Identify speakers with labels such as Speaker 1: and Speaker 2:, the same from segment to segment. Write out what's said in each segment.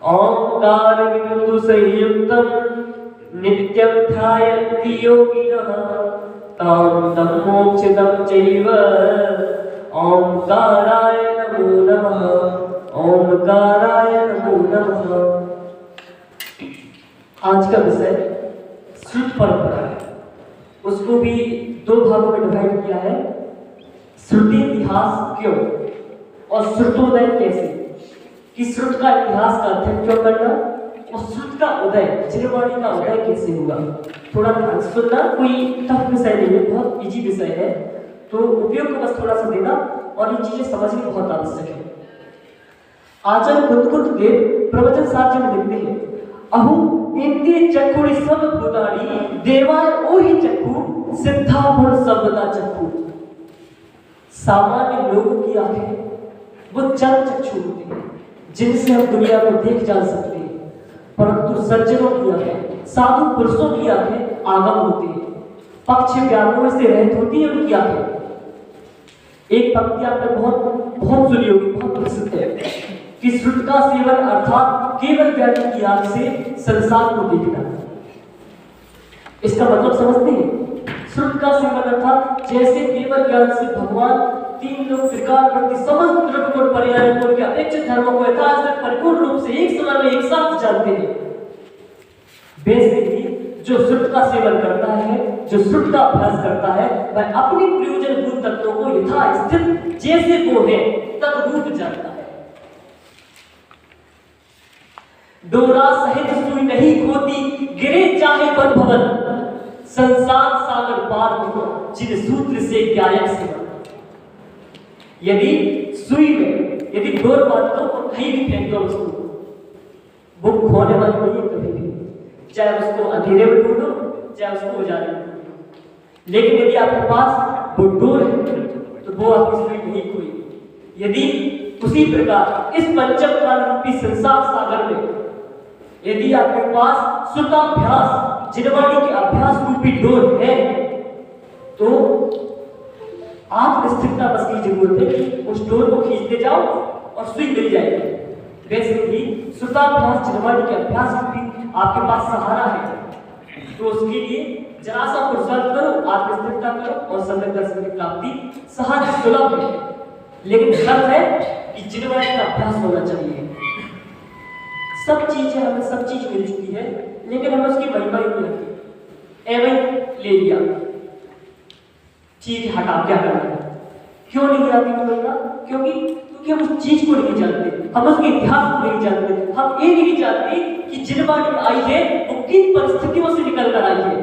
Speaker 1: ओंकार बिंदु संयुक्तम नित्यं ध्यायन्ति योगिनः तं मोक्षदं चैव ओंकाराय नमो नमः। ओंकाराय नमो नमः। आज का विषय श्रुत परंपरा है। उसको भी दो भागों में डिवाइड किया है, श्रुति इतिहास क्यों और श्रुतोदय कैसे, कि श्रुत का इतिहास का अध्ययन क्यों करना और श्रुत का उदय, जिनवाणी का उदय कैसे हुआ। थोड़ा ध्यान से सुनना, कोई टफ विषय नहीं है, बहुत इजी विषय है, तो उपयोग को बस थोड़ा सा देना और ये चीजें समझनी बहुत आवश्यक है। आचार्य कुंद देव प्रवचन साक्ष्य में लिखते हैं, अहु इंद्रिय चक्षुरी सब भूतानि देवाय ओहि चक्षु सिद्धा गुण सर्वदा चक्षु। सामान्य लोगों की आंखें वो चंद चक्षु होती हैं जिनसे हम दुनिया को देख जान सकते हैं, परंतु सज्जनों की आंखें, साधु पुरुषों की आंखें आगम होती है, पक्ष व्यामोह से रहित होती है उनकी आंखें। एक पंक्ति आपने बहुत सुनी होगी, बहुत प्रसिद्ध है कि श्रुत का सेवन अर्थात केवल ज्ञानी की आंख से संसार को देखना। इसका मतलब समझते हैं? श्रुत का सेवन अर्थात जैसे केवल ज्ञान से भगवान तीन लोग त्रिकाल प्रति समस्त द्रव्य गुण पर्याय गुण के अपेक्षित धर्मों को यथास्थित परिपूर्ण रूप से एक समय में एक साथ जानते हैं, वैसे ही जो श्रुत का सेवन करता है, जो श्रुत का अभ्यास करता है, वह अपनी प्रयोजनभूत तत्वों को यथास्थित जैसे वो है तद्रूप जानता है। डोरा सहित सुई नहीं खोती गिरे चाहे वन भवन, संसार सागर पार हो जिन सूत्र से ज्ञायक सेवन। यदि सुई में यदि डोर बांध दो और कहीं भी फेंक दो उसको, वो खोने वाली नहीं है कभी भी, चाहे उसको अंधेरे में ढूंढो चाहे उसको उजाले में ढूंढो। लेकिन यदि आपके पास वो डोर है तो वो आपकी सुई नहीं खोएगी। यदि उसी प्रकार इस पंचम काल रूपी संसार सागर में यदि आपके पास श्रुताभ्यास जिनवाणी के अभ्यास रूपी डोर है तो आप स्थिरता बस की जरूरत है कि उस डोर को खींचते जाओ और सुई मिल जाएगी। वैसे ही श्रुताभ्यास जिनवाणी के अभ्यास रूपी आपके पास सहारा है, तो उसके लिए जरा सा पुरुषार्थ करो, आत्मस्थिरता करो और सम्यक दर्शन की प्राप्ति सहज सुलभ है। लेकिन शर्त है कि जिनवाणी का अभ्यास होना चाहिए। सब चीजें हमें सब चीज मिल चुकी है, लेकिन हमें उसकी महिमा ही नहीं आती। एवं ले लिया, चीज हटा, क्या करना है? क्यों नहीं आती महिमा? क्योंकि हम उस चीज को नहीं जानते, हम उसके इतिहास को नहीं जानते, हम ये नहीं जानते कि जिनवाणी आई है वो किन परिस्थितियों से निकल कर आई है।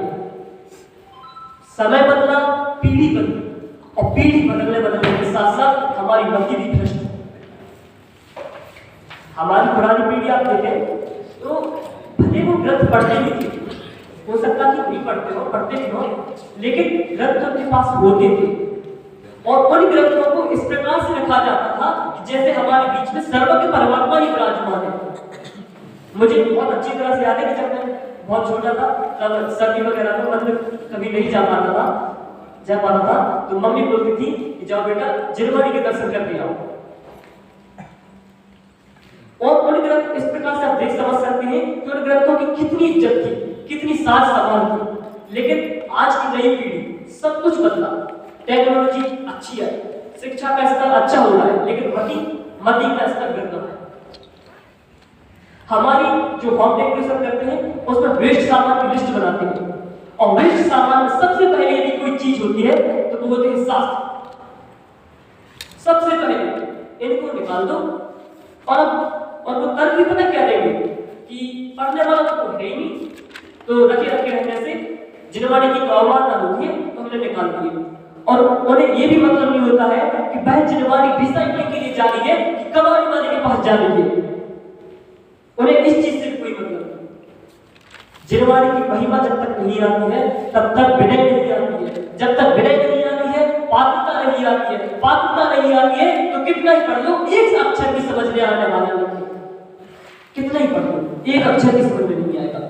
Speaker 1: समय बदला, पीढ़ी बदली, और पीढ़ी बदलने के साथ साथ हमारी गति भी भ्रष्ट। हमारी पुरानी पीढ़ी आप देखें तो भले वो ग्रंथ पढ़ते भी थे, हो सकता कि नहीं पढ़ते हो, पढ़ते भी हो, लेकिन ग्रंथ उनके पास होते थे और उन ग्रंथों को इस प्रकार से रखा जाता था जैसे हमारे बीच में सर्वज्ञ परमात्मा ही विराजमान है। मुझे बहुत अच्छी तरह से याद है कि जब मैं बहुत छोटा था तब सर्दी वगैरह में मतलब कभी नहीं जा पाता था तो मम्मी बोलती थी कि जाओ बेटा जिनवाणी के दर्शन करके आओ। और उन ग्रंथ इस प्रकार से आप देख समझ सकते हैं कि उन ग्रंथों की कितनी इज्जत थी, कितनी साज संभाल थी। लेकिन आज की नई पीढ़ी सब कुछ बदला, टेक्नोलॉजी अच्छी है, शिक्षा का स्तर अच्छा हो रहा है, लेकिन मति का स्तर गिर रहा है। हमारी जो होम डेकोरेशन करते हैं उसमें वेस्ट सामान की लिस्ट बनाते हैं और वेस्ट सामान में सबसे पहले यदि कोई चीज होती है तो वो होते हैं शास्त्र। सबसे पहले इनको निकाल दो और वो तर्क भी पता क्या देंगे कि पढ़ने वाला तो है ही नहीं, तो रखे रहने से जिनवाणी की अवमानना होती है तो हमने निकाल दिए। और उन्हें ये भी मतलब नहीं होता है कि वह जिनवाणी रिसाइकलिंग के लिए जा रही है कि कबाड़ी वाले के पास जा रही है। उन्हें इस चीज से कोई मतलब नहीं। जिनवाणी की महिमा जब तक नहीं आती है तब तक विनय नहीं आती है, जब तक विनय नहीं आती है पात्रता नहीं आती है, पात्रता नहीं आती है तो कितना ही पढ़ लो एक अक्षर भी समझ में आने वाला नहीं। कितना ही पढ़ लो एक अक्षर भी समझ में नहीं आएगा।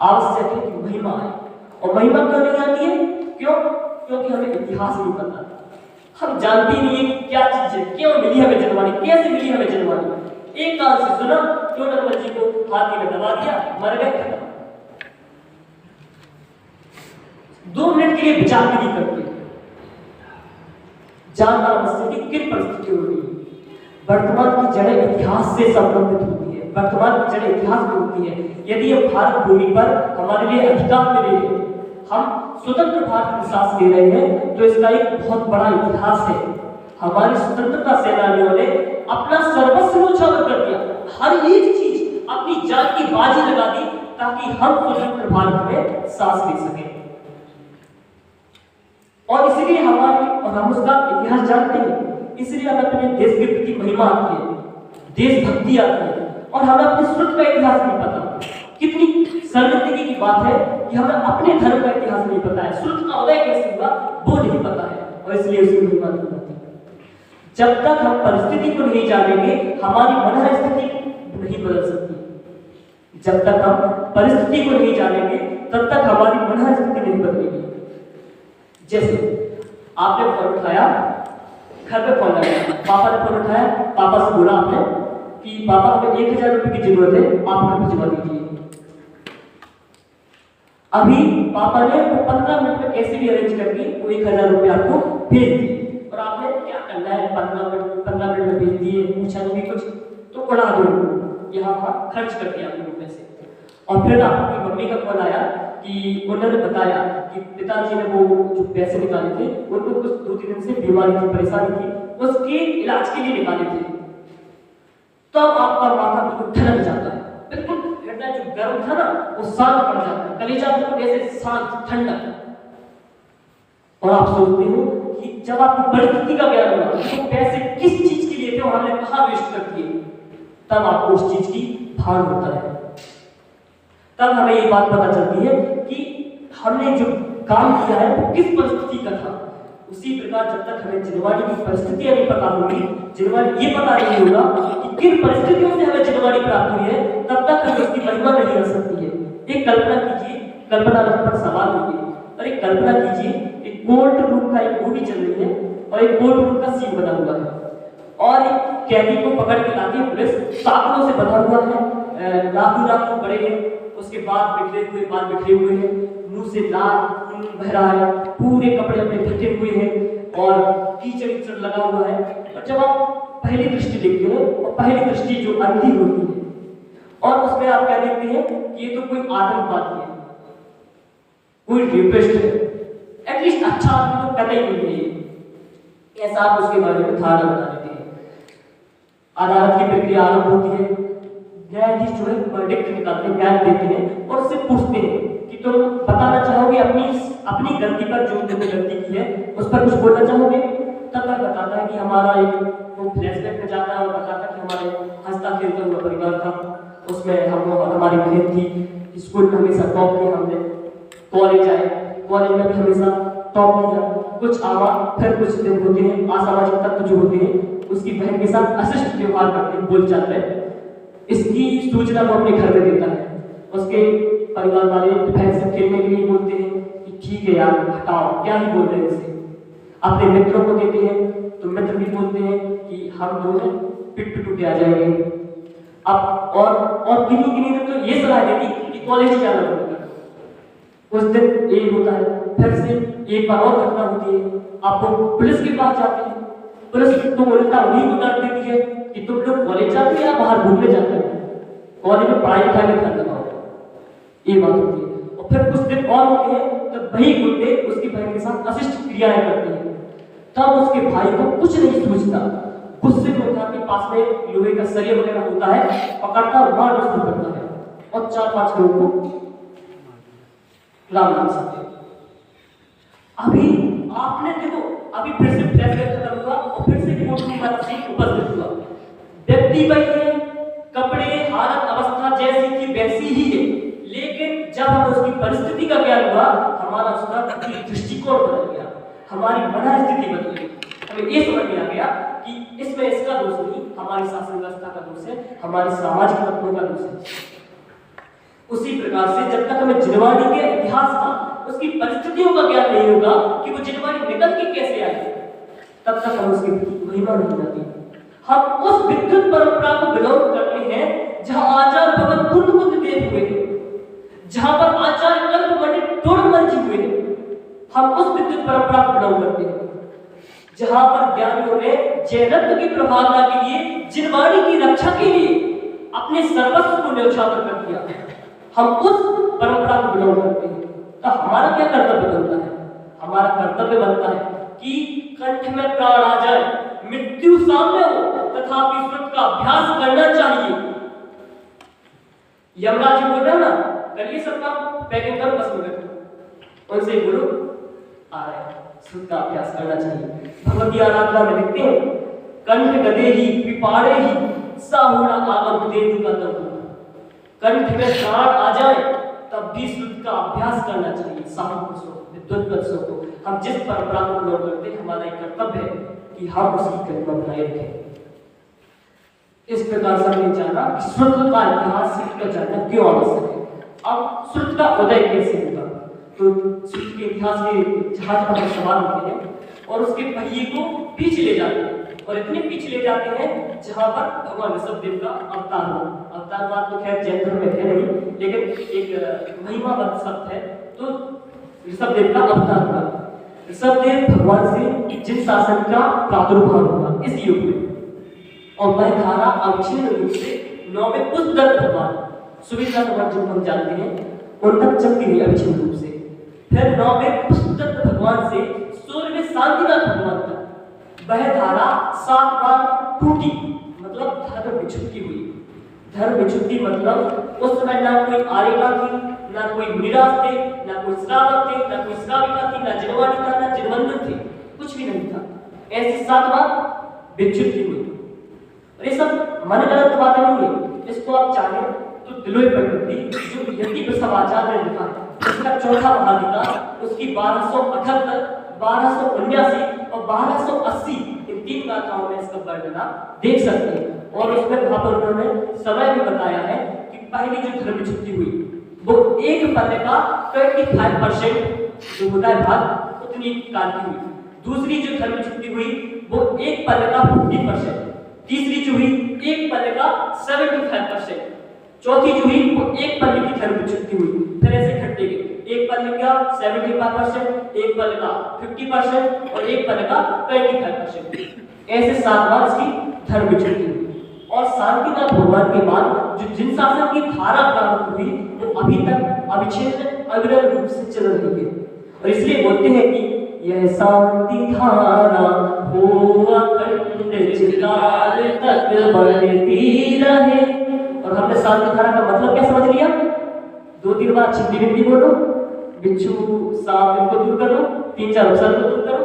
Speaker 1: आवश्यक है कि महिमा आए, और महिमा क्यों नहीं आती है? क्योंकि हमें इतिहास नहीं पता, हम जानते नहीं है क्या चीज है, क्यों मिली हमें जिनवाणी, कैसे मिली हमें जिनवाणी। एक कान से सुना, टोटल जी को हाथी ने दबा दिया, मर गए, खत्म। 2 मिनट के लिए विचार भी नहीं करते। जानना अवश्य कि किन परिस्थितियों में वर्तमान की जड़ें इतिहास से संबंधित होती है, वर्तमान की जड़ें इतिहास में होती है। यदि हम भारत भूमि पर हमारे लिए अधिकार मिले हैं, हम स्वतंत्र भारत की सांस ले रहे हैं, तो इसका एक बहुत बड़ा इतिहास है। हमारे स्वतंत्रता सेनानियों ने अपना सर्वस्व न्यौछावर कर दिया, हर एक चीज अपनी जान की बाजी लगा दी ताकि हम स्वतंत्र भारत में सांस ले सकें। और इसलिए हमारी और हम उसका इतिहास जानते हैं, इसलिए हमें अपने देश के प्रति महिमा आती है, देशभक्ति आती है, और हमें अपने श्रुत का इतिहास नहीं पता। कितनी शर्मिंदगी की बात है कि हमें अपने धर्म का इतिहास नहीं पता है, श्रुत का उदय कैसे हुआ वो नहीं पता है, और इसलिए उसकी महिमा नहीं होती। जब तक हम परिस्थिति को नहीं जानेंगे, हमारी मनः स्थिति नहीं बदल सकती। जब तक हम परिस्थिति को नहीं जानेंगे, तब तक हमारी मनः स्थिति नहीं बदलेगी। जैसे आपने फोन उठाया, घर पे फोन लगाया, पापा ने फोन उठाया, पापा से बोला आपने कि पापा हमें 1000 रुपए की जरूरत है, आप हमें भिजवा दीजिए। अभी पापा ने 15 मिनट में कैसे भी अरेंज करके वो 1000 रुपए आपको भेज दिए, और आपने क्या करना है, 15 मिनट में भेज दिए, पूछा नहीं कुछ, तो उड़ा दो, यहाँ वहाँ खर्च कर दिया आपने पैसे। और फिर आपकी मम्मी का फोन आया कि उन्होंने बताया कि पिताजी ने वो जो पैसे निकाले थे, उनको कुछ 2-3 दिन से बीमारी थी, परेशानी थी, उसके इलाज के लिए निकाले थे। तो आपका माथा बिल्कुल ठनक जाता है, बिल्कुल हृदय जो गर्म था ना वो शांत पड़ जाता है, कलेजा बिल्कुल ऐसे शांत ठंडक। और आप सोचते हो कि जब आपकी परिस्थिति का ज्ञान होगा तो पैसे किस चीज के लिए थे और हमने कहाँ वेस्ट कर दिए, तब आपको उस चीज की भान होता है। तब हमें ये बात पता चलती है कि हमने जो काम किया है वो किस परिस्थिति का था। उसी प्रकार जब तक हमें जिनवाड़ी की परिस्थितियां नहीं पता होगी, जिनवाड़ी ये पता नहीं होगा कि किन परिस्थितियों से हमें जिनवाड़ी प्राप्त हुई है, तब तक हमें उसकी महिमा नहीं आ सकती है। एक कल्पना कीजिए, कल्पना पर सवाल होगी, और एक कल्पना कीजिए एक कोर्ट रूम का एक मूवी चल रही है, और एक कोर्ट रूम का सीन बना हुआ है, और एक कैदी को पकड़ के लाती है पुलिस, साधनों से बंधा हुआ है, लाखों बड़े हैं, उसके बाद बाल बिखरे हुए हैं, मुंह से लाल खून बह रहा है, पूरे कपड़े अपने फटे हुए हैं, और कीचड़ लगा हुआ है। और जब आप पहली दृष्टि देखते हैं, और पहली दृष्टि जो अंधी होती है, और उसमें आप क्या देखते हैं कि ये तो कोई आतंकवादी है, कोई रेपिस्ट है, एटलीस्ट अच्छा आदमी तो कतई नहीं है, ऐसा आप उसके बारे में धारणा बना देते हैं। अदालत की प्रक्रिया आरंभ होती है, न्यायाधीश जो है वर्डिक्ट निकालते हैं, न्याय देते हैं, और उससे पूछते हैं कि तुम बताना चाहोगे अपनी गलती पर, जो तुमने गलती की है उस पर कुछ बोलना चाहोगे। तब तक बताता है कि हमारा एक वो फ्लैशबैक में जाता है और बताता है कि हमारे हंसता खेलता हुआ परिवार था, उसमें हमारी बहन थी, स्कूल में हमेशा टॉप किया हमने, कॉलेज आए, कॉलेज में भी हमेशा टॉप किया, कुछ आवा, फिर कुछ दिन होते हैं असामाजिक तत्व जो होते हैं उसकी बहन के साथ अशिष्ट व्यवहार करते हैं, बोलचाल में। इसकी सूचना वो अपने घर में देता है, उसके परिवार वाले बहन से खेलने के लिए बोलते हैं कि ठीक है यार हटाओ, क्या ही बोल रहे हैं इसे। अपने मित्रों को देते हैं तो मित्र भी बोलते हैं कि हम जो है पिट टूटे आ जाएंगे। अब और किन्हीं तो ये सलाह देती कि कॉलेज जाना पड़ेगा। उस दिन ये होता है, फिर से एक बार और घटना होती है, आप लोग पुलिस के पास जाते हैं, पुलिस तो उल्टा उन्हीं को डांट देती है कि तुम लोग कॉलेज जाते हो या बाहर घूमने जाते हो, कॉलेज में पढ़ाई लिखाई में ध्यान लगाओ, ये बात होती है। और फिर कुछ दिन और होते हैं तो वही गुंडे उसकी बहन के साथ अशिष्ट क्रियाएं करते हैं, तब उसके भाई को कुछ नहीं सूझता, गुस्से में उठा के पास में लोहे का सरिया वगैरह होता है, पकड़ता और मारना शुरू करता है, और 4-5 लोगों को राम सकते। अभी आपने देखो, अभी फिर से फ्लैशबैक खत्म हुआ और फिर से कोर्ट में वाला सीन उपस्थित हुआ। व्यक्ति वही है, कपड़े हालत अवस्था जैसी थी वैसी ही है, लेकिन जब हम उसकी परिस्थिति का ज्ञान हुआ, हमारा उसका दृष्टिकोण बदल गया, हमारी मनः स्थिति बदल गई। हमें ये समझ में आ गया कि इसमें इसका दोष नहीं, हमारी शासन व्यवस्था का दोष है, हमारी सामाजिक तत्वों का दोष है। उसी प्रकार से जब तक हमें जिनवाड़ी के इतिहास का, उसकी परिस्थितियों का ज्ञान नहीं होगा कि वो जिनवाड़ी निकल के कैसे आई, तब तक हम उसकी महिमा नहीं जाती। हम उस विद्युत परंपरा को बिलोंग करते हैं जहां आचार्य भगत कुंद देव हुए हैं, जहां पर आचार्य कल्प पंडित तोड़मल जी हुए हैं। हम उस विद्युत परंपरा को बिलोंग करते हैं जहां पर ज्ञानियों ने जयरत्न की प्रभावना के लिए, जिनवाणी की रक्षा के लिए अपने सर्वस्व को न्यौछावर कर दिया। हम उस परंपरा को बिलोंग करते हैं, तो हमारा क्या कर्तव्य बनता है? हमारा कर्तव्य बनता है कि कंठ में प्राण आ जाए, मृत्यु सामने हो, तथापि श्रुत का अभ्यास करना चाहिए। यमराज जी बोल रहे हो ना, करिए सबका पैकिंग करो, बस में बैठो, उनसे बोलो आ रहे हैं, श्रुत का अभ्यास करना चाहिए। भगवती आराधना में लिखते हैं, कंठ गदे ही पिपाड़े ही साहुड़ा आगम देव का तब। कंठ में प्राण आ जाए तब भी श्रुत का अभ्यास करना चाहिए। साधु पुरुषों, विद्वत पुरुषों को, हम जिस परंपरा को बिलोंग करते हैं, हमारा एक कर्तव्य है कि हम उसकी गरिमा बनाए रखें। इस प्रकार से हमने जाना कि श्रुत का इतिहास, श्रुत का जानना क्यों आवश्यक है। अब श्रुत का उदय कैसे होगा, तो श्रुत के इतिहास के जहाज पर सवाल होते हैं और उसके पहिए को पीछे ले जाते हैं, और इतने पीछे ले जाते हैं जहां पर भगवान ऋषभदेव का अवतार हो। अवतारवाद तो खैर जैन धर्म में है नहीं, लेकिन एक महिमावाद शब्द है, तो ऋषभदेव का अवतार हुआ। ऋषभदेव भगवान से जिन शासन का प्रादुर्भाव हुआ इस युग में, और वह धारा अविच्छिन्न रूप से 9वें पुष्पदत्त भगवान, सुविधा भगवान जिनको हम जानते हैं, उन तक चलती रही अविच्छिन्न रूप से। फिर 9वें पुष्पदत्त भगवान से 16वें शांतिनाथ भगवान तक वह धारा 7 बार टूटी, मतलब धर्म विच्युति हुई। धर्म विच्युति मतलब उस समय ना कोई आर्यका थी, ना कोई मुनिराज थे, ना कोई श्रावक थे, ना कोई श्राविका थी, ना जिनवाणी था, ना जिनवंदन थे, कुछ भी नहीं था। ऐसी 7 बार विच्युति हुई। और ये सब मन गलत बातें नहीं है, इसको आप चाहें तो दिलोई प्रकृति जो यति प्रसव आचार्य ने लिखा है, उसका चौथा महाधिकार, उसकी 1278, 1279 और 1280 इन 3 गाथाओं में इसका वर्णन आप देख सकते हैं। और उसमें वहां पर उन्होंने समय भी बताया है कि पहली जो धर्म विच्युति हुई वो एक पल्ले का 25% जो होता है भाग, उतनी काल की हुई। दूसरी जो धर्म विच्युति हुई वो एक पल्ले का 50%, तीसरी जो हुई एक पल्ले का 75%, चौथी जो हुई वो एक पल्ले की धर्म विच्युति हुई। फिर ऐसे घटते गए, एक पल्ले का 75%, एक पल्ले का 50% और एक पल्ले का 25%, ऐसे 7 बार इसकी धर्म विच्युति हुई। और शांतिनाथ भगवान के बाद जो जिन शासन की धारा प्रारंभ हुई वो अभी तक अविच्छिन्न अविरल रूप से चल रही है। और इसलिए बोलते हैं कि यह शांति धारा हो अखंड चिरकाल तक बढ़ती रहे। और हमने शांति धारा का मतलब क्या समझ लिया? 2-3 बार छिपी बिंदी बोलो, बिच्छू सांप इनको दूर करो, 3-4 उपसर्ग को दूर करो,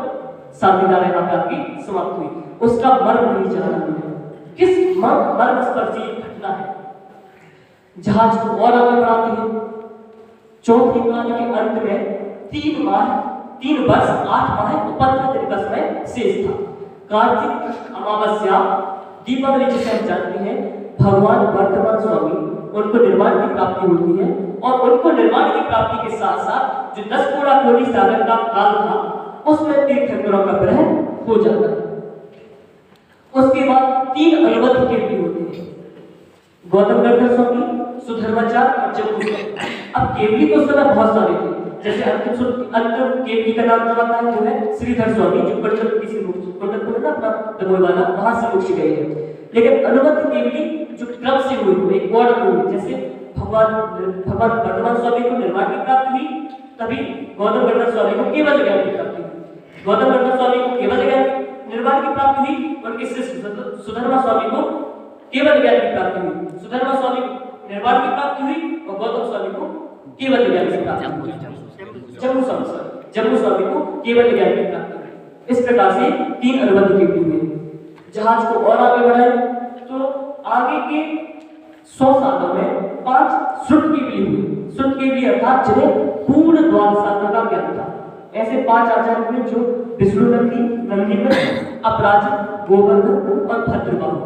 Speaker 1: शांति धारा यहाँ पे आपकी समाप्त हुई। उसका मर्म नहीं जाना है, किस मर्म स्पर्शी घटना है। जहाज को और आगे बढ़ाते हैं। चौथी काल के अंत में 3 वर्ष 8 माह 15 दिन का समय शेष था। कार्तिक अमावस्या दीपावली जिसे हम जानते हैं, भगवान वर्तमान स्वामी उनको निर्वाण की प्राप्ति होती है, और उनको निर्वाण की प्राप्ति के साथ साथ जो 10 कोड़ा कोड़ी सागर का काल था उसमें तीर्थंकरों का ग्रहण हो जाता है। उसके बाद 3 अनुबंध केवली होते हैं, गौतम गंधर्व स्वामी, सुधर्माचार्य और जम्बू। अब केवली तो उस समय बहुत सारे थे, जैसे अंतिम केवली का नाम जो आता है वो है श्रीधर स्वामी, जो कटक से कोटकपुर ना अपना दमोईवाला, वहां से मोक्ष गए हैं। लेकिन अनुबंध केवली जो क्रम से हुई, एक ऑर्डर हुई, जैसे भगवान वर्तमान स्वामी को निर्वाण की प्राप्ति हुई, तभी गौतम गंधर्व स्वामी को केवल ज्ञान की प्राप्ति हुई। गौतम गंधर्व स्वामी को केवल ज्ञान निर्वाण की प्राप्ति हुई, और किससे सुधर्मा स्वामी को केवल ज्ञान की प्राप्ति हुई। सुधर्मा स्वामी को निर्वाण की प्राप्ति हुई और गौतम स्वामी को केवल ज्ञान की प्राप्ति हुई। जम्बू स्वामी को केवल ज्ञान की प्राप्ति हुई। इस प्रकार से 3 अनुबंध केवली हुए। जहाज को और आगे बढ़ाए तो आगे के 100 सालों में 5 श्रुत केवली हुई। श्रुत केवली अर्थात जिन्हें पूर्ण द्वादशात्म का ज्ञान था। ऐसे 5 आचार्य हुए जो विष्णुनंदी, नंदीपति, अपराजित, गोवर्धन और भद्रबाहु।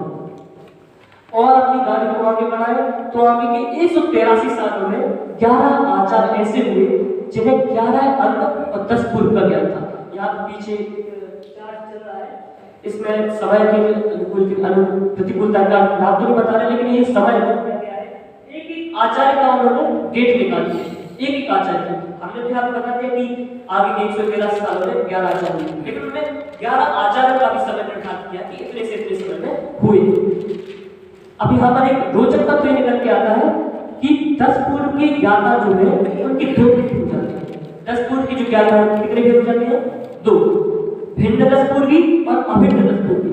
Speaker 1: और अपनी गाड़ी को आगे बढ़ाए तो आगे के 183 सालों में 11 आचार्य ऐसे हुए जिन्हें 11 अंग और 10 पूर्व का ज्ञान था। यहाँ पीछे चार्ट चल रहा है इसमें समय की प्रतिकूलता का लाभ तो नहीं बता रहे, लेकिन ये समय क्या है, एक एक आचार्य का उन्होंने डेट निकाली है, एक एक आचार्य की। हमने भी आपको बता दिया कि आगे के 113 सालों में 11 आचार्य, लेकिन उन्होंने 11 आचार्यों का भी समय निर्धारित किया कि इतने से इतने समय में हुए। अब यहाँ पर एक रोचक तथ्य ये निकल के आता है कि 10 पूर्व के ज्ञाता जो है उनकी 2 भेद हो जाती है। 10 पूर्व की जो ज्ञाता है कितने भेद हो जाते हैं? 2, भिन्न 10 पूर्वी और अभिन्न 10 पूर्वी।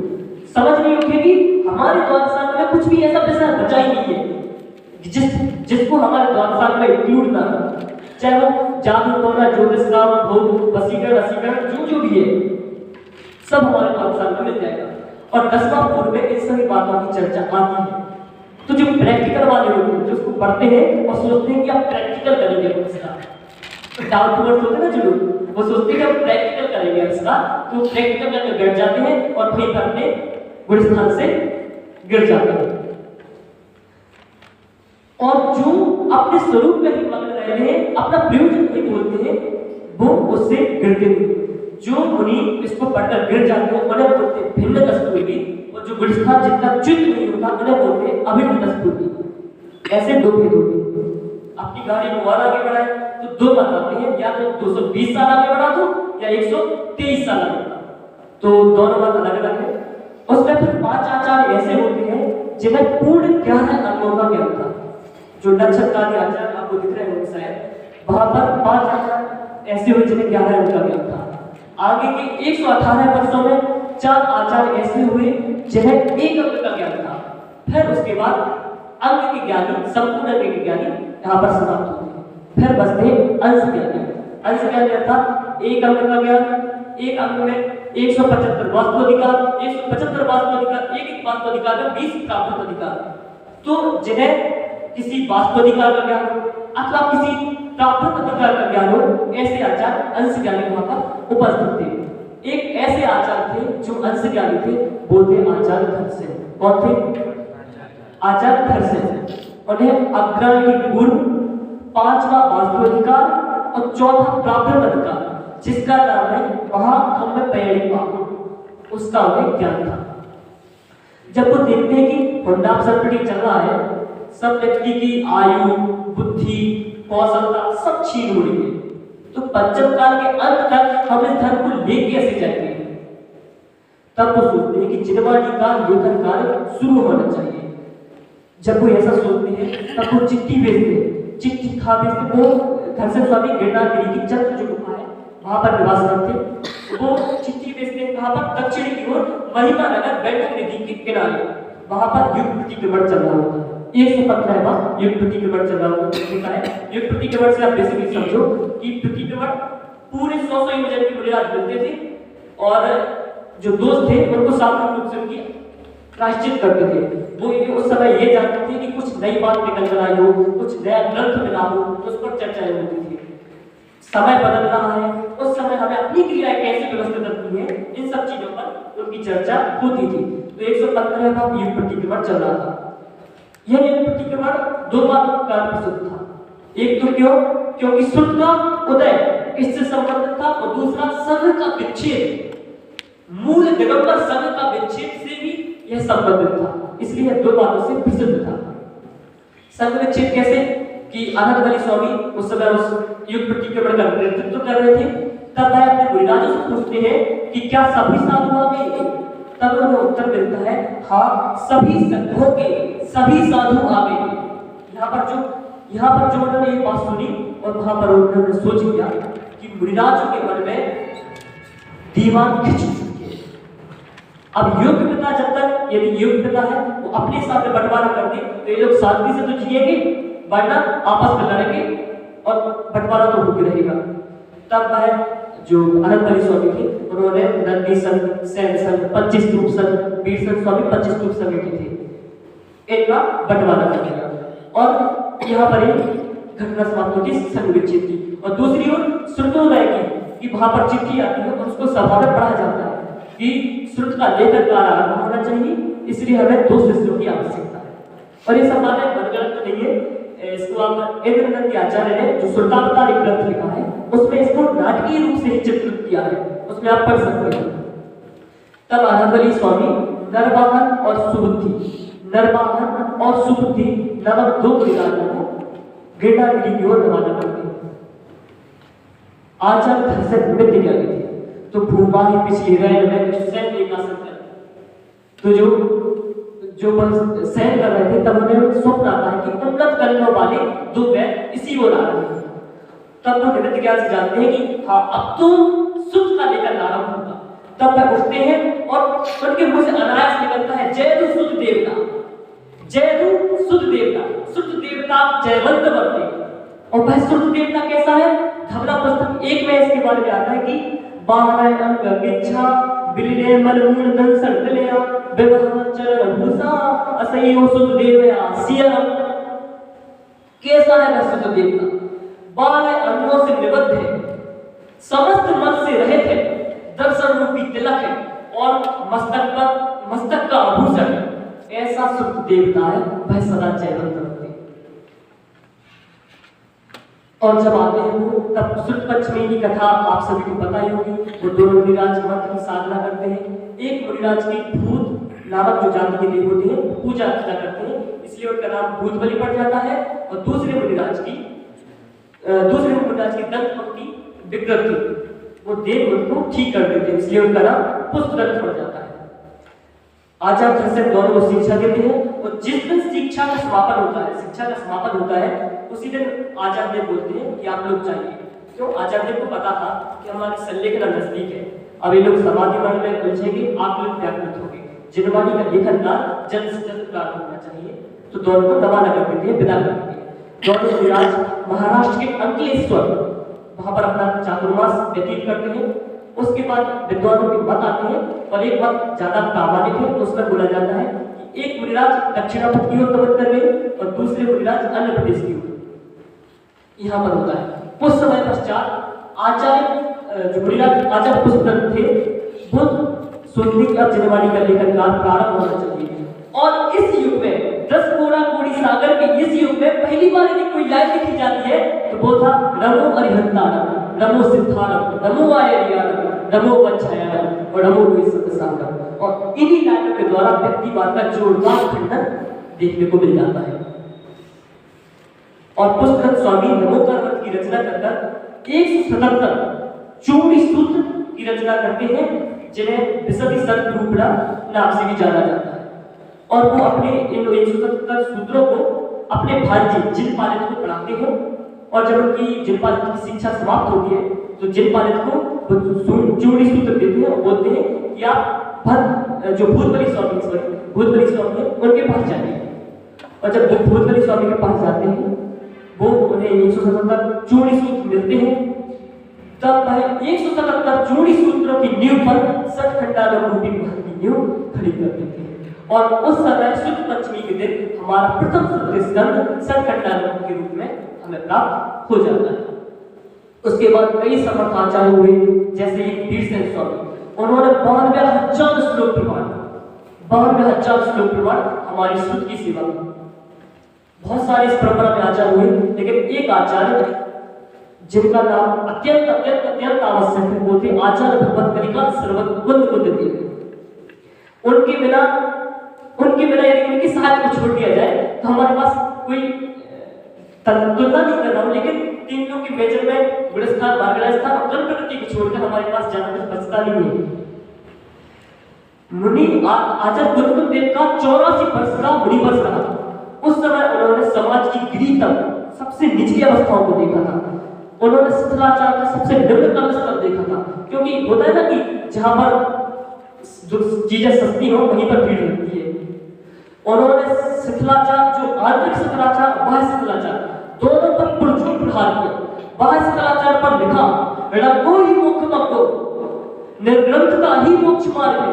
Speaker 1: समझ नहीं उठेगी हमारे द्वादशांग में कुछ भी ऐसा पैसा बचा ही नहीं है जिसको हमारे द्वादशांग में इंक्लूड ना, चाहे वो जादू टोना ज्योतिष काम भोग वसीकरण जो भी है सब हमारे द्वादशांग में मिल जाएगा। और 10वां पूर्व में इन सभी बातों की चर्चा आती है। तो जो प्रैक्टिकल वाले लोग हैं जो उसको पढ़ते हैं और सोचते हैं कि आप प्रैक्टिकल करेंगे इसका, डाउट टूवर्ड्स होते हैं ना जो लोग, वो सोचते हैं कि हम प्रैक्टिकल करेंगे इसका, तो प्रैक्टिकल करके बैठ जाते हैं और वहीं पर अपने गुरु स्थान से गिर जाते हैं। और जो अपने स्वरूप में ही मग्न रहते हैं, अपना प्रयोजन नहीं बोलते हैं, वो उससे गिरते नहीं। जो मुनि इसको पढ़कर गिर जाते हैं उन्हें बोलते हैं भिन्न 10 पूर्वी, और जो गुरु स्थान जितना चित्त नहीं होता उन्हें बोलते हैं अभिन्न 10 पूर्वी। ऐसे 2 भेद होते हैं। आपकी गाड़ी को और आगे बढ़ाए तो 2 बात आती है, या तो 220 साल आगे बढ़ा दो या 123 साल आगे बढ़ा, तो दोनों बात अलग अलग है। उसमें फिर 5 आचार्य ऐसे होते हैं जिन्हें पूर्ण ज्ञान अंगों का ज्ञान था। जो नक्षत्रादि आचार्य आपको दिख रहे होंगे शायद, वहां पर 5 आचार्य ऐसे हुए जिन्हें ज्ञान उनका ज्ञान था। आगे के 118 वर्षों में 4 आचार्य ऐसे हुए जिन्हें एक अंग का ज्ञान था। फिर उसके बाद अंग के ज्ञानी, संपूर्ण अंग के ज्ञानी यहाँ पर समाप्त होते हैं। फिर बचते हैं अंश ज्ञानी। अंश ज्ञानी अर्थात एक अंग का ज्ञान, एक अंग में 175 वास्तुअधिकार, 175 वास्तुअधिकार, एक वास्तुअधिकार में 20 प्राप्त अधिकार। तो जिन्हें किसी वास्तुअधिकार का ज्ञान हो अथवा किसी प्राप्त अधिकार का ज्ञान हो, ऐसे आचार्य अंश ज्ञानी वहां पर उपस्थित थे। एक ऐसे आचार्य थे जो अंश ज्ञानी थे, वो थे आचार्य धर्मसेन। कौन थे? आचार्य धर्मसेन। उन्हें अग्रणी गुरु, 5वां वास्तुअधिकार और 4था प्राप्त अधिकार, जिसका नाम है महाखम्भ पैड़ी पाप, उसका उन्हें ज्ञान था। जब वो देखते हैं कि हुंडा संकट चल रहा है, सब व्यक्ति की आयु, बुद्धि, कौशलता सब छीन हो रही है, तो पंचम काल के अंत तक हम इस धर्म को ले कैसे जाएंगे? तब वो सोचते हैं कि जिनवाणी का लेखन कार्य शुरू होना चाहिए। जब वो ऐसा सोचते हैं तब वो चिट्ठी भेजते हैं। चिट्ठी खा भेजते, वो धर्मसेन स्वामी गिरनारगिरी की चंद्र जो गुफा है वहां पर निवास करते। वो चिट्ठी भेजते हैं कहां पर? दक्षिण की ओर महिमा नगर बैठक नदी के किनारे। वहां पर युग प्रतिक्रमण चल रहा होता है। 115वां युग प्रतिक्रमण चल रहा होता है। युग प्रतिक्रमण से आप बेसिकली समझो कि प्रतिक्रमण पूरे 100 योजन के बुनियाद मिलते थे, और जो दोस्त थे उनको सामूहिक रूप से उनकी प्रायश्चित करते थे। वो उस समय ये जानते थे कि कुछ नई बात निकल कर आई हो, कुछ नया ग्रंथ मिला हो, तो उस पर चर्चाएं होती थी। समय बदल रहा है, उस समय हमें अपनी क्रियाएं कैसे व्यवस्थित करनी है, इन सब चीजों पर उनकी चर्चा होती थी। तो 115वां युग प्रतिक्रमण चल रहा था। यह युग प्रतिक्रमण 2 बातों का कारण प्रसिद्ध था। एक तो क्योंकि सूर्य का उदय इससे संबंधित था, और दूसरा संघ का विच्छेद, मूल दिगंबर संघ का विच्छेद से भी यह संबंधित था, इसलिए 2 बातों से प्रसिद्ध था। संघ विच्छेद कैसे कि अनंत बलि स्वामी उस समय उस युग प्रतिक्रमण का नेतृत्व कर रहे थे। तब वह अपने मुनिराजों से पूछते हैं कि क्या सभी साधु आ गए? तब उन्हें उत्तर मिलता है हाँ, सभी संघों के सभी साधु आ गए। यहाँ पर जो उन्होंने ये बात सुनी, और वहां पर उन्होंने सोच लिया कि मुनिराजों के मन में दीवान खिंच चुके हैं। अब योग पिता जब तक, यदि योग पिता है वो अपने साथ में बंटवारा कर दे तो ये लोग शांति से तो जिएंगे, वरना आपस में लड़ेंगे और बंटवारा तो होके रहेगा। तब वह जो अनंत बलि स्वामी थे उन्होंने नंदी संघ, सैन्य संघ, 25 रूप संघ, वीर संघ स्वामी 25 रूप संघ के थे, इनका बंटवारा कर दिया। और यहाँ पर घटना समाप्त होती है संघ विच्छेद की। और दूसरी ओर श्रुतोदय की, कि वहां पर चिट्ठी आती है और उसको सभा में पढ़ा जाता है कि श्रुत का लेखन कार्य आरंभ होना चाहिए, इसलिए हमें 2 शिष्यों की आवश्यकता है। और ये सब बातें मनगढ़ंत नहीं है, इसको आप इंद्रनंद आचार्य ने जो सुल्तानवतार ग्रंथ लिखा है उसमें इसको नाटकीय रूप से ही चित्रित किया है, उसमें आप पढ़ सकते हैं। तब आनंदवली स्वामी नरवाहन और सुबुद्धि नामक दो मुनिराजों को गिरनागिरी की ओर रवाना करते हैं। आचार्य घर से निमित्त क्या थे तो भूपा ही पिछली रैन में कुछ सैन्य का संकल्प, तो जो सहन कर रहे थे तब उन्हें स्वप्न आता है कि उन्नत कलनों वाले दो बैल इसी ओर आ रहे हैं। तब वो निमित्त ज्ञान से जानते हैं कि हाँ अब तो सुख का लेकर आरंभ होगा। तब वह उठते हैं और उनके मुंह से अनायास निकलता है जयदु सुध देवता, जयदु सुध देवता, सुध देवता जयवंत वर्ते। और वह सुध देवता कैसा है? धवला पुस्तक 1 में इसके बारे में आता है कि बाहर अंग इच्छा बिलिने मलमूल दन सरदलया विवाह चरण भूषा असयो सुध देवया सियरम। कैसा है वह सुध देवता? 12 अंगों से निबद्ध है, समस्त मन से रहित है, दर्शन रूपी तिलक है और मस्तक का आभूषण है। ऐसा सुध देवता है, वह सदा जयवंत रहते हैं। और जब आते हैं वो तब सुद पंचमी की कथा आप सभी को पता ही होगी। वो दोनों मुनिराज मंत्र की साधना करते हैं। एक मुनिराज की भूत नामक जो जाति के देव होते हैं पूजा अर्चना करते हैं, इसलिए उनका नाम भूत बलि पड़ जाता है। और दूसरे मुनिराज की दंत पंक्ति विकृत थी, वो देव उनको ठीक कर देते हैं, इसलिए उनका नाम पुष्पदंत पड़ जाता है। आचार्य घर से दोनों को शिक्षा देते हैं और जिस दिन शिक्षा का समापन होता है उसी दिन आचार्य बोलते हैं कि आप लोग जाइए। क्यों? आचार्य को पता था कि हमारे संलेखन नजदीक है, अब ये लोग समाधि मन में उलझेंगे, आप लोग व्याकुलित होंगे, जिनवाणी का लेखन का जल्द से जल्द प्रारंभ होना चाहिए। तो दोनों को रवाना कर देते हैं, विदा कर देते हैं। दोनों विराज महाराष्ट्र के अंकलेश्वर वहां पर अपना चातुर्मास व्यतीत करते हैं। उसके बाद विद्वानों के मत आते हैं और एक मत ज्यादा प्रामाणिक है, तो उसमें बोला जाता है कि एक मुनिराज दक्षिणापथ की ओर गमन कर गए और दूसरे मुनिराज अन्य प्रदेश की ओर। यहाँ पर होता है कुछ समय पश्चात आचार्य जो मुनिराज आचार्य पुष्पदंत थे वो सुनते कि अब जिनवाणी का लेखन का प्रारंभ होना चाहिए। और इस युग में 10 कोड़ी सागर के इस युग में पहली बार यदि कोई लाइन लिखी जाती है तो वो था नमो अरिहंतारम, नमो सिद्धारम, नमो आयर्यारम, नमो वच्छायारम और नमो विसंसारम। और इन्हीं लाइनों के द्वारा व्यक्तिवाद का जोरदार खंडन देखने को मिल जाता है। और पुष्पदंत स्वामी नमोकारवत की रचना कर 177 चूड़ी सूत्र की रचना करते हैं, जिन्हें विशुद्धि संत रूपड़ा नाम से भी जाना जाता है। और वो अपने इन 177 सूत्रों को अपने भांजे जिनपालित को पढ़ाते हैं। और जब उनकी जिनपालित की शिक्षा समाप्त होती है तो जिनपालित को चूड़ी सूत्र देते हैं और बोलते हैं कि आप जो भूतबली स्वामी उनके पास जाइए। और जब भूतबली स्वामी के पास जाते हैं वो उन्हें 177 चूड़ी सूत्र मिलते हैं। तब वह 177 चूड़ी सूत्रों की नींव पर सतखंडालों रूपी महल की नींव खड़ी कर देते हैं। और उस समय शुक्ल पंचमी के दिन हमारा प्रथम सूत्र स्कंद सतखंडालों के रूप में हमें प्राप्त हो जाता है। उसके बाद कई समर्थ आचार्य हुए, जैसे वीरसेन स्वामी, उन्होंने 92,000 श्लोक प्रमाण हमारी शुद्ध की सेवा की। बहुत सारे इस परंपरा में आचार्य हुए, लेकिन एक आचार्य जिनका नाम अत्यंत आवश्यक है वो थे आचार्य भगवत कलिका सर्वकुंद देव। उनके बिना यदि उनकी सहायता को छोड़ दिया जाए तो हमारे पास कोई तुलना नहीं कर रहा हूं, लेकिन तीनों की मेजरमेंट गुणस्थान, भागड़स्थान और कर्म प्रकृति को छोड़कर हमारे पास ज्यादा कुछ बचता नहीं है। मुनि आचार्य गुरुकुल देव का 84 वर्ष का मुनि वर्ष रहा। उस समय उन्होंने समाज की गिरीतम सबसे निचली अवस्थाओं को देखा था। उन्होंने शिथिलाचार का सबसे निम्नतम स्तर देखा था, क्योंकि होता है ना कि जहां पर जो चीजें सस्ती हो वहीं पर भीड़ लगती है। उन्होंने शिथिलाचार, जो आंतरिक शिथिलाचार, बाह्य शिथिलाचार, दोनों पर पुरजोर प्रहार किया। बाह्य शिथिलाचार पर लिखा रंगो ही मोक्ष मक्को, निर्ग्रंथता ही मोक्ष मार्ग है।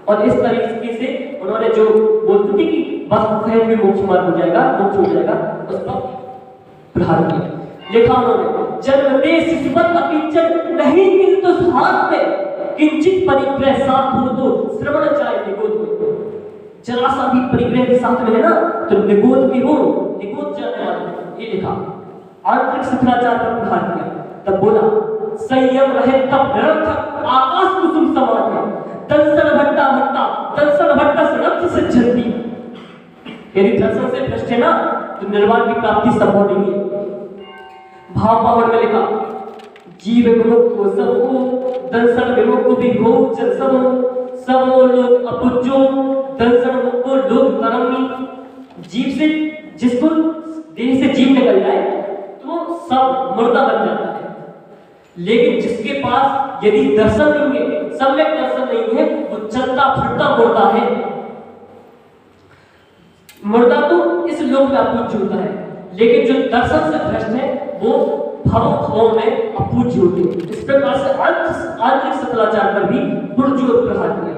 Speaker 1: और इस तरीके से उन्होंने जो बोलते थे कि बस सहज में मोक्ष मार्ग हो जाएगा, मोक्ष हो जाएगा, उस पर प्रहार किया। लिखा उन्होंने जन्मते शिशुवत अकिंचन नहीं किंतु हाथ में किंचित परिग्रह साथ हो तो श्रवण चाहे निगोद में। जरा सा भी परिग्रह के साथ में है ना तो निगोद की हो, निगोद जाने वाले। ये लिखा आंतरिक शिथिलाचार पर प्रहार किया। तब बोला संयम रहे तब निरर्थक आकाश कुसुम समान है, दर्शन भट्टा भट्टा दर्शन भट्टा सड़क से चलती। यदि दर्शन से भ्रष्ट है ना तो निर्वाण की प्राप्ति संभव नहीं है। भाव पावन में लिखा जीव विमुख को सबको दर्शन विमुख को भी हो चल सबो लोग अपुजो दर्शन मुख को लोग तरंगी। जीव से जिसको देह से जीव निकल जाए तो सब मुर्दा बन जाता है, लेकिन जिसके पास यदि दर्शन नहीं है, सम्यक दर्शन नहीं है, वो चलता फिरता मुर्दा है। मुर्दा तो इस लोक में अपूज्य होता है, लेकिन जो दर्शन से भ्रष्ट है वो भवों में अपूज्य होते हैं। इस प्रकार से आंतरिक सतलाचार पर भी पुरजोर प्रहार किया।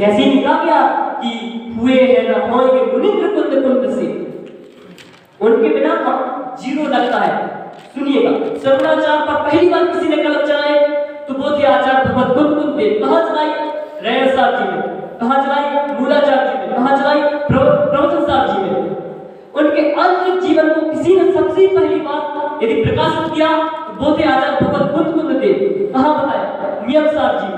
Speaker 1: ऐसे ही कहा गया कि हुए है न होएंगे मुनिंद्र कुंद कुंद से, उनके बिना हम जीरो लगता है। सुनिएगा, सर्वनाचार पर पहली बार किसी ने कलम चलाए तो बोधे आचार भगवत कुंद कुंद देव कहाँ चलाई? रैयसार जी में। कहाँ चलाई? मूलाचार जी में। कहाँ चलाई? प्रवचन साहब जी में। उनके आंतरिक जीवन को किसी ने सबसे पहली बार यदि प्रकाशित किया तो बोधे आचार्य भगवत कुंद कुंद देव कहाँ बताया? नियम साहब जी में।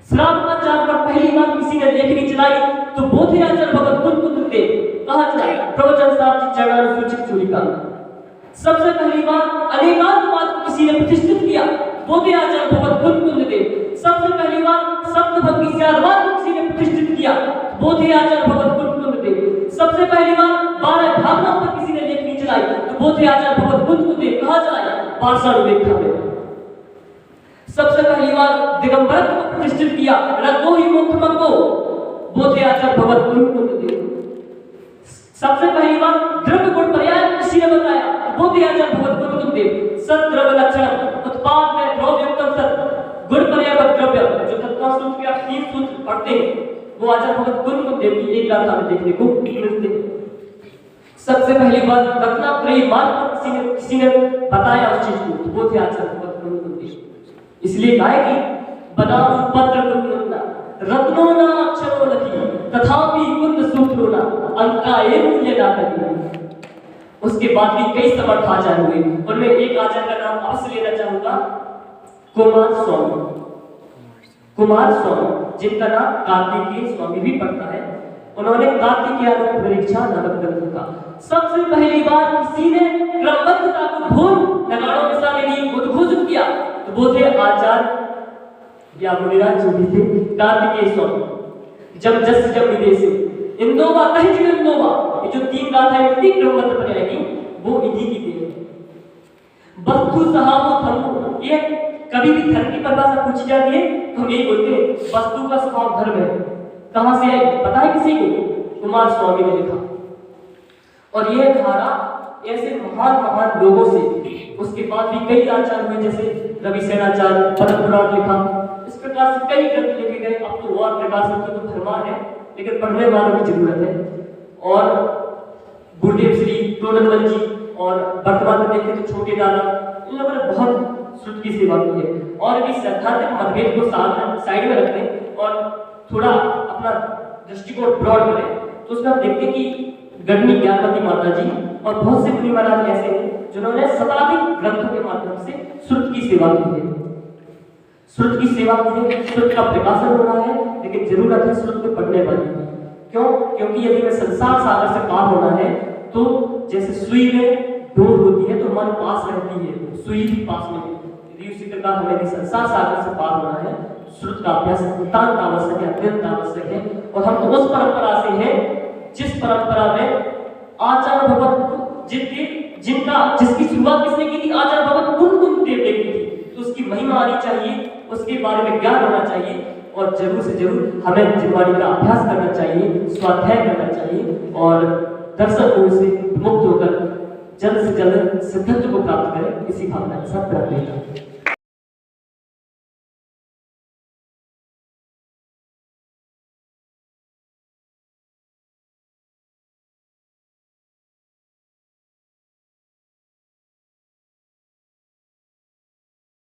Speaker 1: श्रावणाचार्य पर पहली बार किसी ने लेखनी चलाई तो बोधे आचार्य भगवत कुंद कुंद देव कहाँ चलाई? प्रवचन साहब जी चरणानुसूचित चूड़िका। सबसे पहली बार अनेकांतवाद को किसी ने प्रतिष्ठित किया, बोधे आचार्य भगवत कुंद कुंद देव। सबसे पहली बार सप्तभक्ति स्यादवाद को किसी ने प्रतिष्ठित किया, बोधे आचार्य भगवत कुंद कुंद देव। सबसे पहली बार 12 भावनाओं पर किसी ने लेखनी चलाई तो बोधे आचार्य भगवत कुंद कुंद देव कहाँ चलाई? पाषाण रेखा में। सबसे पहली बार दिगंबरत्व को प्रतिष्ठित किया, रघोहि मुखमं को, बोधे आचार्य भगवत कुंद कुंद देव। सबसे पहली बार द्रव्य गुण पर्याय किसी ने बताया, बोधे आचार्य भगवत कुंद कुंद देव। सत द्रव्य लक्षण उत्पाद में द्रव्योक्तम सत, गुण पर्याय व द्रव्य जो तत्व सूत्र के आप 3 सूत्र पढ़ते हैं वो आचार्य भगवत कुंद कुंद देव की एक गाथा में देखने को मिलते हैं। सबसे पहली बार रत्नात्रयी मार्ग पर किसी ने बताया उस चीज को, वो थे आचार्य भगवत कुंद कुंद देव। इसलिए कहा है कि बनाओ पत्र कुंदना रत्नो न अक्षरो लखी तथापि कुंद सूत्रो न अंका ए मूल्य ना करी। उसके बाद भी कई समर्थ आचार्य हुए, उनमें एक आचार्य का नाम अवश्य लेना चाहूंगा, कुमार स्वामी। कुमार स्वामी जिनका नाम कार्तिकेय स्वामी भी पड़ता है, उन्होंने कार्तिकेय परीक्षा नामक ग्रंथ का सबसे पहली बार किसी ने क्रमबद्धता को भूल नगाड़ों के साथ यदि उद्घोषित किया तो वो थे आचार्य या मुनिराज जो भी थे कार्तिकेय स्वामी। जब जस जब विदेश इंदोबा कहीं जगह इंदोबा, ये जो 3 गाथाएं इतनी क्रमबद्ध बनेगी वो इन्हीं की देन है। वस्तु सहावो धर्म, ये कभी भी धर्म की परिभाषा पूछी जाती है तो हम यही बोलते हैं वस्तु का स्वभाव धर्म है। कहां से आई पता है किसी को? कुमार स्वामी ने लिखा। और यह धारा ऐसे महान लोगों से, उसके बाद भी कई आचार्य हुए जैसे रवि सेनाचार्य पद्म पुराण लिखा, इस प्रकार से कई ग्रंथ लिखे गए। अब तो और प्रकाशन की तो फरमान है, लेकिन पढ़ने वालों की जरूरत है। और गुरुदेव श्री टोडरमल जी और वर्तमान में देखें तो छोटे दादा, इन लोगों ने बहुत श्रुत की सेवा की है। और इस सैद्धांतिक मतभेद को साइड में रख दें और थोड़ा अपना दृष्टिकोण ब्रॉड करें तो उसमें हम देखते हैं कि गढ़नी ज्ञानवती माता जी और बहुत से मुनि महाराज ऐसे हैं जिन्होंने शताधिक ग्रंथों के माध्यम से श्रुत की सेवा की है। श्रुत की सेवा की है, श्रुत का प्रकाशन हो रहा है, लेकिन जरूरत है श्रुत को पढ़ने वाली की। क्यों? क्योंकि यदि मैं संसार सागर से पार होना है तो जैसे सुई में डोर होती है तो मन पास रहती है, सुई भी पास में। यदि उसी प्रकार हमें संसार सागर से पार होना है, श्रुत का अभ्यास नितांत आवश्यक है, अत्यंत आवश्यक है। और हम तो उस परंपरा से हैं जिस परंपरा में आचार्य भगवत जिसकी शुरुआत किसने की थी? आचार्य भगवत कुंद कुंद देव ने की थी। तो उसकी महिमा आनी चाहिए, उसके बारे में ज्ञान होना चाहिए और जरूर से जरूर हमें जिनवाणी का अभ्यास करना चाहिए, स्वाध्याय करना चाहिए और दर्शन मोह से मुक्त होकर जल्द से जल्द सिद्धत्व को प्राप्त करें। इसी भावना के साथ प्रार्थना।